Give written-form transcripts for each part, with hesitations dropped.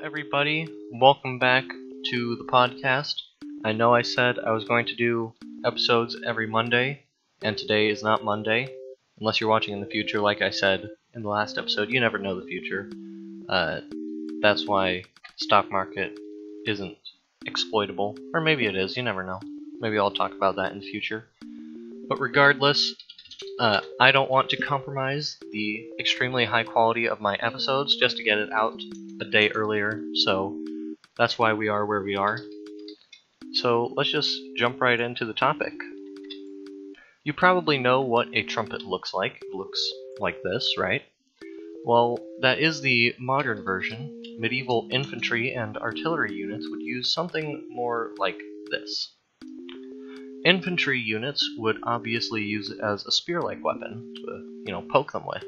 everybody. Welcome back to the podcast. I know I said I was going to do episodes every Monday, and today is not Monday. Unless you're watching in the future, like I said in the last episode, you never know the future. That's why stock market isn't exploitable. Or maybe it is, you never know. Maybe I'll talk about that in the future. But regardless, I don't want to compromise the extremely high quality of my episodes just to get it out a day earlier, so that's why we are where we are. So let's just jump right into the topic. You probably know what a trumpet looks like. It looks like this, right? Well, that is the modern version. Medieval infantry and artillery units would use something more like this. Infantry units would obviously use it as a spear-like weapon to, poke them with.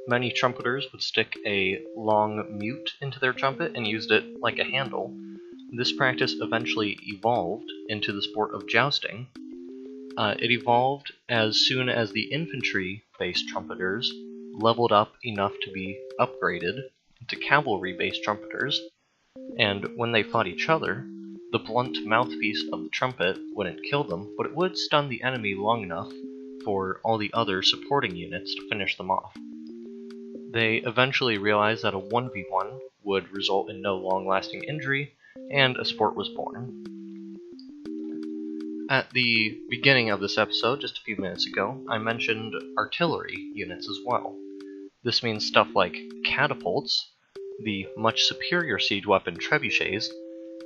Many trumpeters would stick a long mute into their trumpet and used it like a handle. This practice eventually evolved into the sport of jousting. It evolved as soon as the infantry-based trumpeters leveled up enough to be upgraded into cavalry-based trumpeters, and when they fought each other, the blunt mouthpiece of the trumpet wouldn't kill them, but it would stun the enemy long enough for all the other supporting units to finish them off. They eventually realized that a 1v1 would result in no long-lasting injury, and a sport was born. At the beginning of this episode, just a few minutes ago, I mentioned artillery units as well. This means stuff like catapults, the much superior siege weapon trebuchets,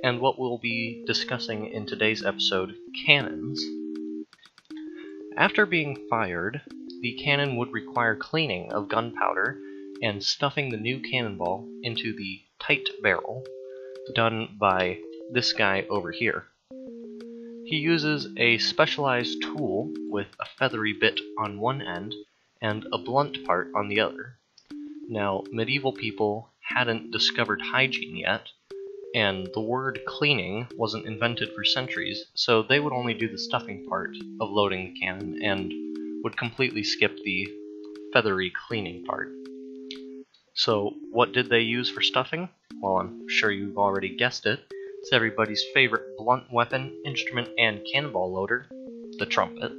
and what we'll be discussing in today's episode, cannons. After being fired, the cannon would require cleaning of gunpowder and stuffing the new cannonball into the tight barrel, done by this guy over here. He uses a specialized tool with a feathery bit on one end and a blunt part on the other. Now, medieval people hadn't discovered hygiene yet, and the word cleaning wasn't invented for centuries, so they would only do the stuffing part of loading the cannon and would completely skip the feathery cleaning part. So what did they use for stuffing? Well, I'm sure you've already guessed it. It's everybody's favorite blunt weapon, instrument, and cannonball loader, the trumpet.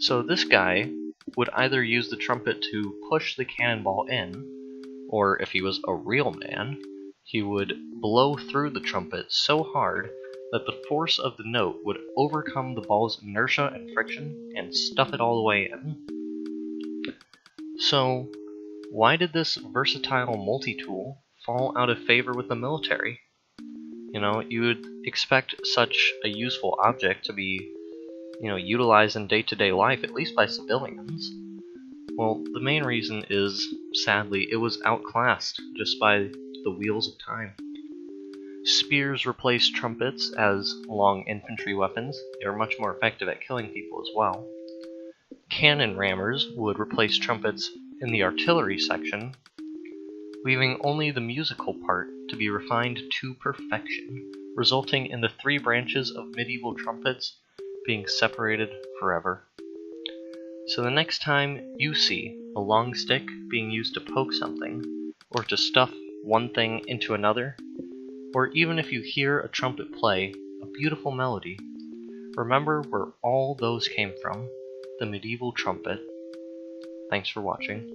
So this guy would either use the trumpet to push the cannonball in, or if he was a real man, he would blow through the trumpet so hard that the force of the note would overcome the ball's inertia and friction and stuff it all the way in. So, why did this versatile multi-tool fall out of favor with the military? You would expect such a useful object to be, utilized in day-to-day life, at least by civilians. Well, the main reason is, sadly, it was outclassed just by the wheels of time. Spears replaced trumpets as long infantry weapons. They were much more effective at killing people as well. Cannon rammers would replace trumpets in the artillery section, leaving only the musical part to be refined to perfection, resulting in the three branches of medieval trumpets being separated forever. So the next time you see a long stick being used to poke something, or to stuff one thing into another, or even if you hear a trumpet play a beautiful melody, remember where all those came from, the medieval trumpet. Thanks for watching.